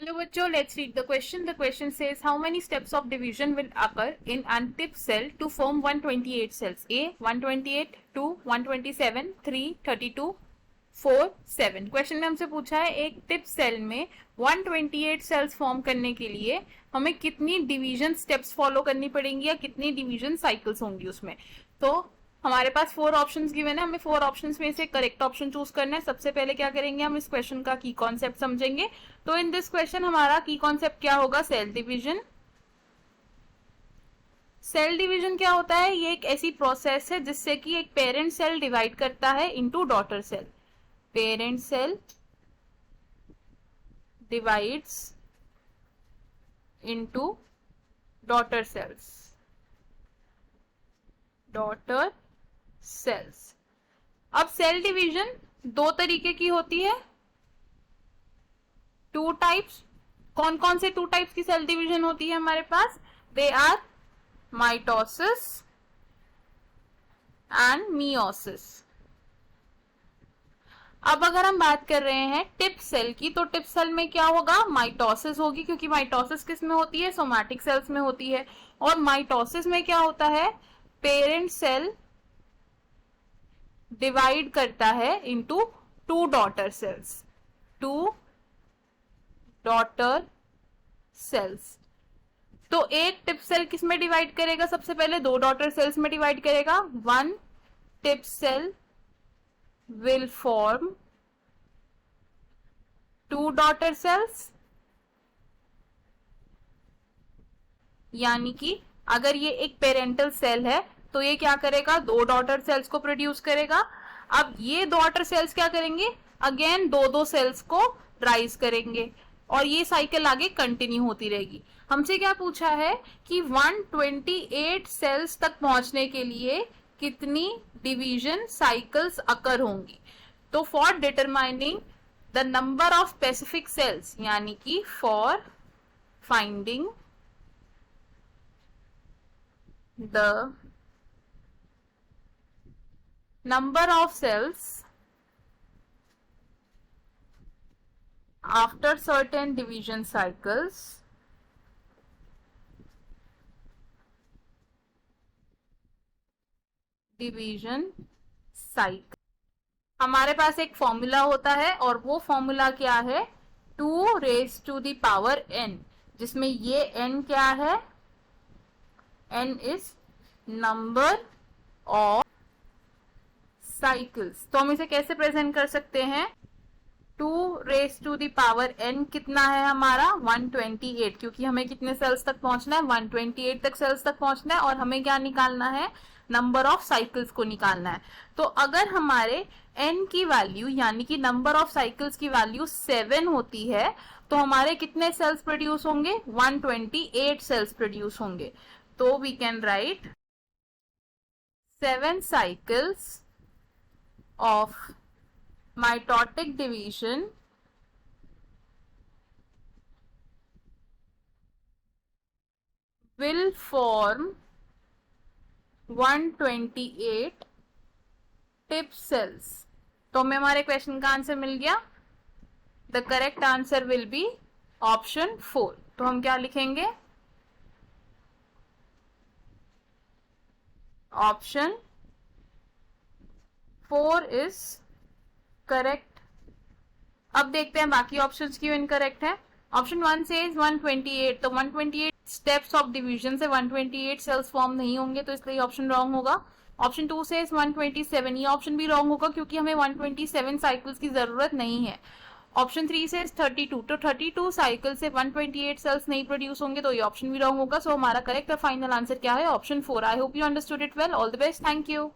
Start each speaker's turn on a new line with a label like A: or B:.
A: Hello bachcho, let's read the question. The question says how many steps of division will occur in untip cell to form 128 cells? A 128, 2 127, 3 32, 4 7. Question में हमसे पूछा है एक tip cell में 128 cells form करने के लिए हमें कितनी डिवीजन स्टेप्स फॉलो करनी पड़ेंगी या कितनी डिवीजन साइकिल्स होंगी उसमें। तो हमारे पास 4 ऑप्शंस गिवन है, हमें 4 ऑप्शंस में से करेक्ट ऑप्शन चूज करना है। सबसे पहले क्या करेंगे, हम इस क्वेश्चन का की कॉन्सेप्ट समझेंगे। तो इन दिस क्वेश्चन हमारा की कॉन्सेप्ट क्या होगा, सेल डिवीजन। सेल डिवीजन क्या होता है, ये एक ऐसी प्रोसेस है जिससे कि एक पेरेंट सेल डिवाइड करता है into daughter cell. Parent cell divides into daughter cells, daughter cells. अब सेल डिवीजन 2 तरीके की होती है, 2 टाइप्स। कौन कौन से 2 टाइप्स की सेल डिवीजन होती है हमारे पास, they are mitosis and meiosis. अब अगर हम बात कर रहे हैं टिप सेल की, तो टिप सेल में क्या होगा, माइटोसिस होगी, क्योंकि माइटोसिस किस में होती है, सोमैटिक सेल्स में होती है। और माइटोसिस में क्या होता है, पेरेंट सेल डिवाइड करता है into 2 daughter cells, 2 daughter cells. तो एक टिप सेल किस में डिवाइड करेगा, सबसे पहले 2 डॉटर सेल्स में डिवाइड करेगा। 1 tip cell will form 2 daughter cells, यानी कि अगर ये एक पेरेंटल सेल है तो ये क्या करेगा, 2 डॉटर सेल्स को प्रोड्यूस करेगा। अब ये डॉटर सेल्स क्या करेंगे, अगेन 2 सेल्स को राइज करेंगे और ये साइकिल आगे कंटिन्यू होती रहेगी। हमसे क्या पूछा है कि 128 सेल्स तक पहुंचने के लिए कितनी डिवीजन साइकिल्स अकर होंगी। तो for determining the number of specific cells, यानी कि for finding the number of cells after certain division cycles, division cycle, हमारे पास एक फॉर्मूला होता है और वो फॉर्मूला क्या है, 2 raise to the power n, जिसमें ये n क्या है, n is number of cycles. तो हम इसे कैसे प्रेजेंट कर सकते हैं, 2 raise to the power n कितना है हमारा, 128, क्योंकि हमें कितने सेल्स तक पहुंचना है, 128 तक सेल्स तक पहुंचना है और हमें क्या निकालना है, नंबर ऑफ साइकिल्स को निकालना है। तो अगर हमारे n की वैल्यू यानी कि नंबर ऑफ साइकिल्स की वैल्यू 7 होती है तो हमारे कितने सेल्स प्रोड्यूस होंगे, 128 सेल्स प्रोड्यूस होंगे। तो we can write 7 cycles of mitotic division will form 128 टिप सेल्स। तो हमें हमारे क्वेश्चन का आंसर मिल गया। The correct answer will be option 4। तो हम क्या लिखेंगे, ऑप्शन 4 इज करेक्ट। अब देखते हैं बाकी ऑप्शंस क्यों इनकरेक्ट है। ऑप्शन 1 से 128, तो 128 स्टेप्स ऑफ डिवीजन से 128 सेल्स फॉर्म नहीं होंगे, तो इसलिए ऑप्शन रॉन्ग होगा। ऑप्शन 2 से 127, ये ऑप्शन भी रॉन्ग होगा क्योंकि हमें 127 साइकिल्स की जरूरत नहीं है। ऑप्शन 3 से 32, तो 32 साइकिल से 128 सेल्स नहीं प्रोड्यूस होंगे, तो ये ऑप्शन भी रॉन्ग होगा। सो हमारा करेक्ट और फाइनल आंसर क्या है, option 4। I hope you understood it well. All the best, thank you.